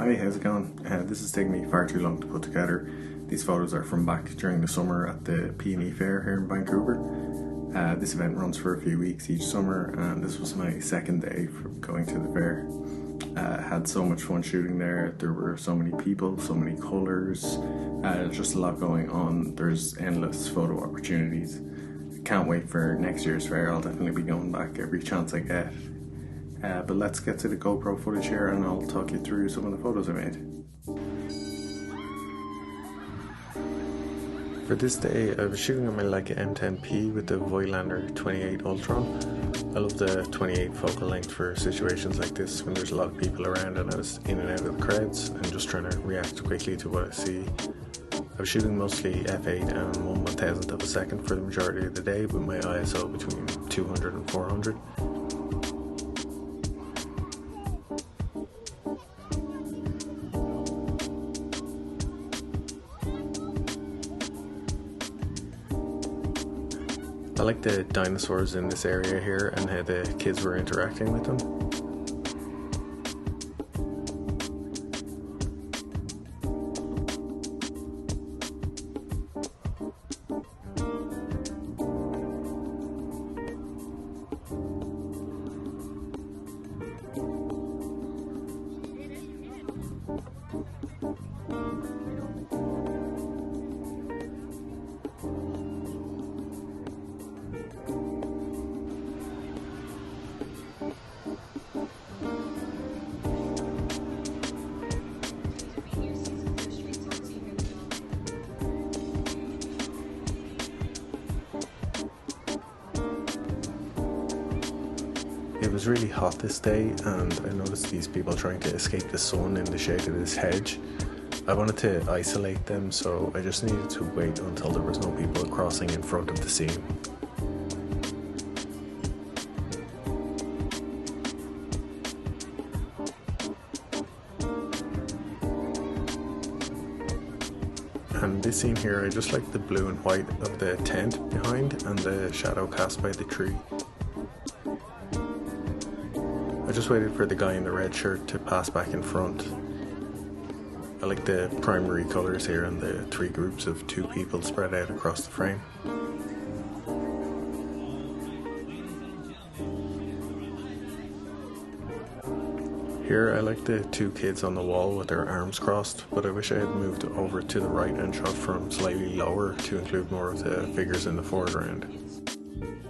Hi, how's it going? This is taking me far too long to put together. These photos are from back during the summer at the PNE Fair here in Vancouver. This event runs for a few weeks each summer, and this was my second day for going to the fair. Had so much fun shooting there. There were so many people, so many colours, just a lot going on. There's endless photo opportunities. Can't wait for next year's fair. I'll definitely be going back every chance I get. But let's get to the GoPro footage here and I'll talk you through some of the photos I made. For this day I was shooting on my Leica M10-P with the Voigtlander 28 Ultron. I love the 28 focal length for situations like this when there's a lot of people around and I was in and out of the crowds and just trying to react quickly to what I see. I was shooting mostly f8 and 1/1000th of a second for the majority of the day, with my ISO between 200 and 400. I like the dinosaurs in this area here and how the kids were interacting with them. It was really hot this day and I noticed these people trying to escape the sun in the shade of this hedge. I wanted to isolate them, so I just needed to wait until there was no people crossing in front of the scene. And this scene here, I just like the blue and white of the tent behind and the shadow cast by the tree. I just waited for the guy in the red shirt to pass back in front. I like the primary colours here and the three groups of two people spread out across the frame. Here I like the two kids on the wall with their arms crossed, but I wish I had moved over to the right and shot from slightly lower to include more of the figures in the foreground.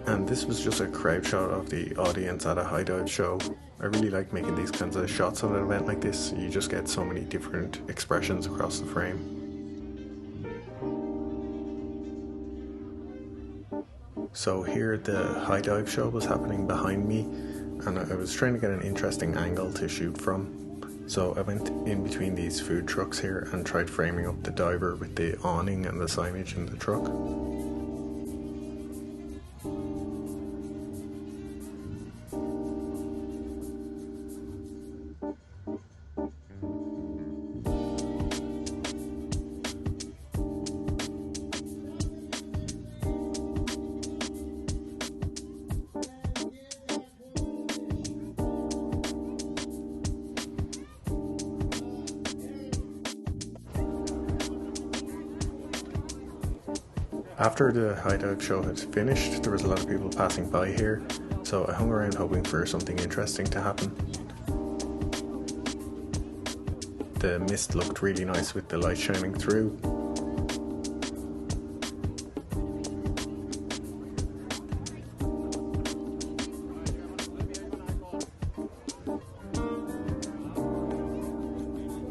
And this was just a crowd shot of the audience at a high dive show. I really like making these kinds of shots at an event like this. You just get so many different expressions across the frame. So here the high dive show was happening behind me and I was trying to get an interesting angle to shoot from. So I went in between these food trucks here and tried framing up the diver with the awning and the signage in the truck. After the high dive show had finished, there was a lot of people passing by here, so I hung around hoping for something interesting to happen. The mist looked really nice with the light shining through.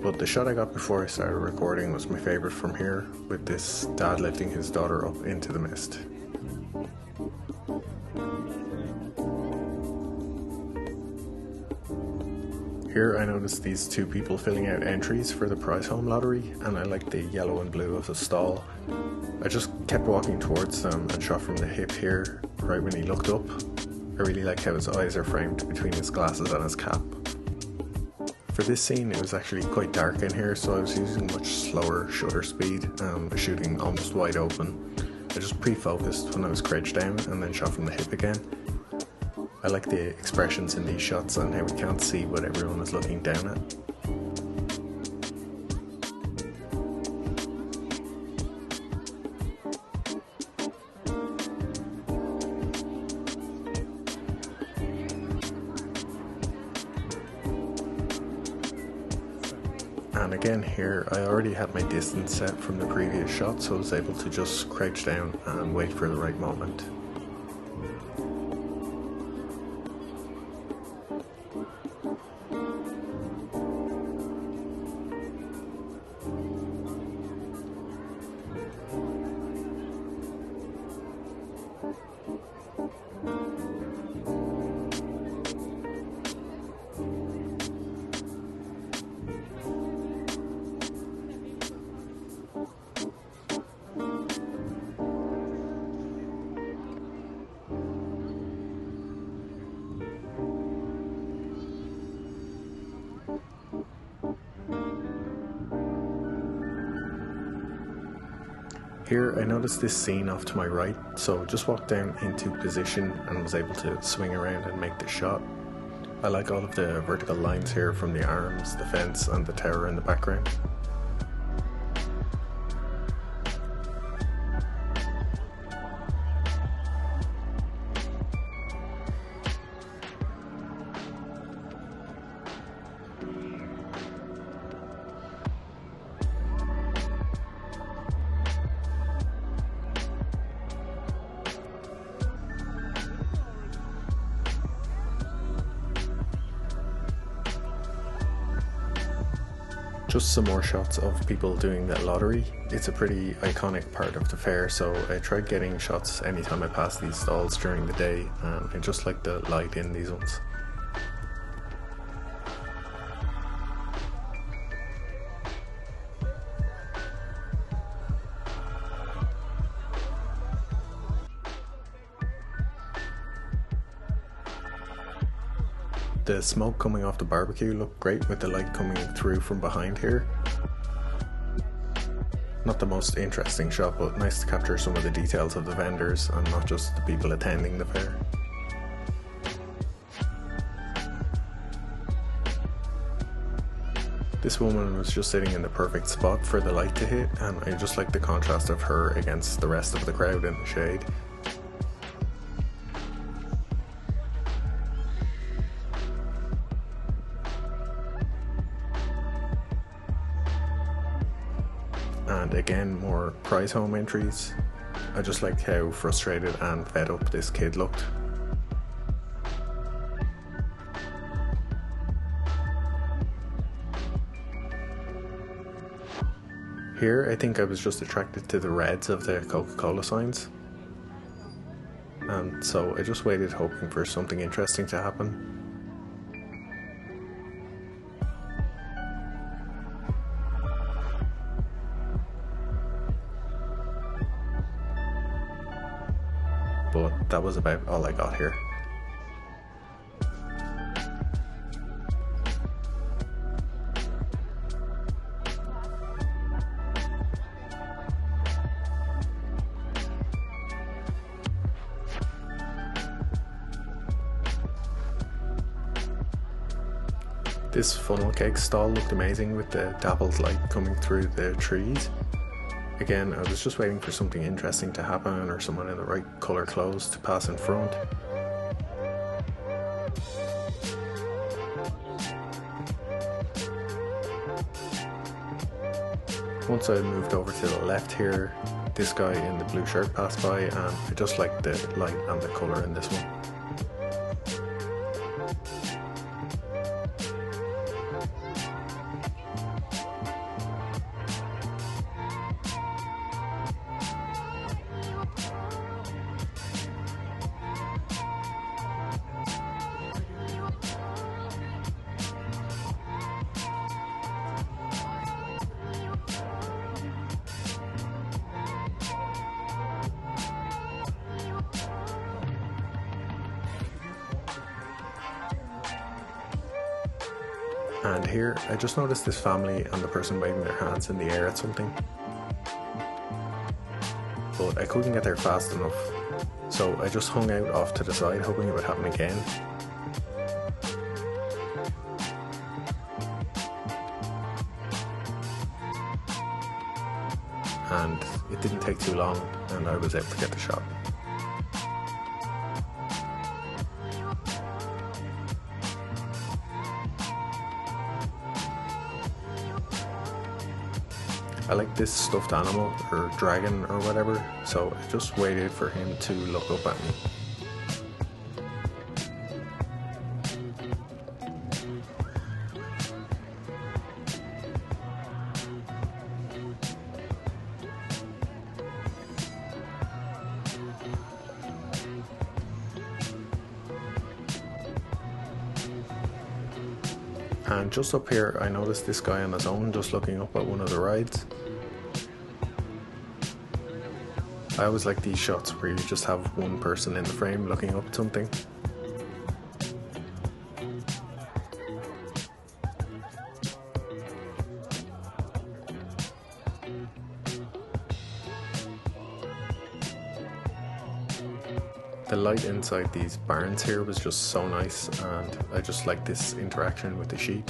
But the shot I got before I started recording was my favourite from here, with this dad lifting his daughter up into the mist. Here I noticed these two people filling out entries for the prize home lottery, and I liked the yellow and blue of the stall. I just kept walking towards them and shot from the hip here, right when he looked up. I really like how his eyes are framed between his glasses and his cap. For this scene it was actually quite dark in here, so I was using much slower shutter speed, shooting almost wide open. I just pre-focused when I was crouched down and then shot from the hip again. I like the expressions in these shots and how we can't see what everyone is looking down at. And again here, I already had my distance set from the previous shot, so I was able to just crouch down and wait for the right moment. Here I noticed this scene off to my right, so just walked down into position and was able to swing around and make the shot. I like all of the vertical lines here from the arms, the fence and the tower in the background. Just some more shots of people doing the lottery. It's a pretty iconic part of the fair, so I tried getting shots anytime I pass these stalls during the day, and I just like the light in these ones. The smoke coming off the barbecue looked great with the light coming through from behind here. Not the most interesting shot, but nice to capture some of the details of the vendors and not just the people attending the fair. This woman was just sitting in the perfect spot for the light to hit, and I just like the contrast of her against the rest of the crowd in the shade. And again, more prize home entries. I just liked how frustrated and fed up this kid looked. Here I think I was just attracted to the reds of the Coca-Cola signs, and so I just waited hoping for something interesting to happen. But that was about all I got here. This funnel cake stall looked amazing with the dappled light coming through the trees. Again, I was just waiting for something interesting to happen or someone in the right colour clothes to pass in front. Once I moved over to the left here, this guy in the blue shirt passed by, and I just liked the light and the colour in this one. And here, I just noticed this family and the person waving their hands in the air at something. But I couldn't get there fast enough, so I just hung out off to the side hoping it would happen again. And it didn't take too long, and I was able to get the shot. I like this stuffed animal or dragon or whatever, so I just waited for him to look up at me. And just up here, I noticed this guy on his own, just looking up at one of the rides. I always like these shots where you just have one person in the frame looking up at something. The light inside these barns here was just so nice, and I just like this interaction with the sheep.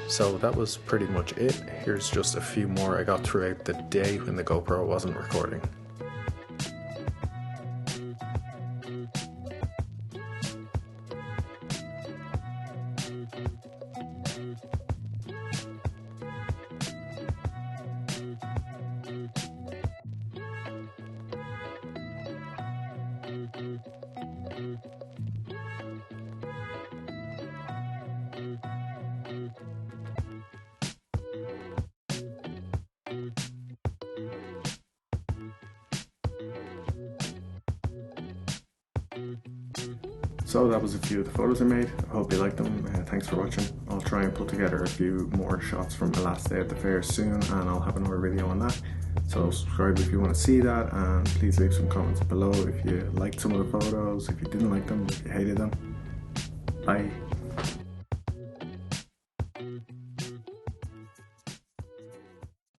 So that was pretty much it. Here's just a few more I got throughout the day when the GoPro wasn't recording. So that was a few of the photos I made. I hope you liked them. Thanks for watching. I'll try and put together a few more shots from the last day at the fair soon, and I'll have another video on that. So subscribe if you want to see that, and please leave some comments below if you liked some of the photos, if you didn't like them, if you hated them. Bye.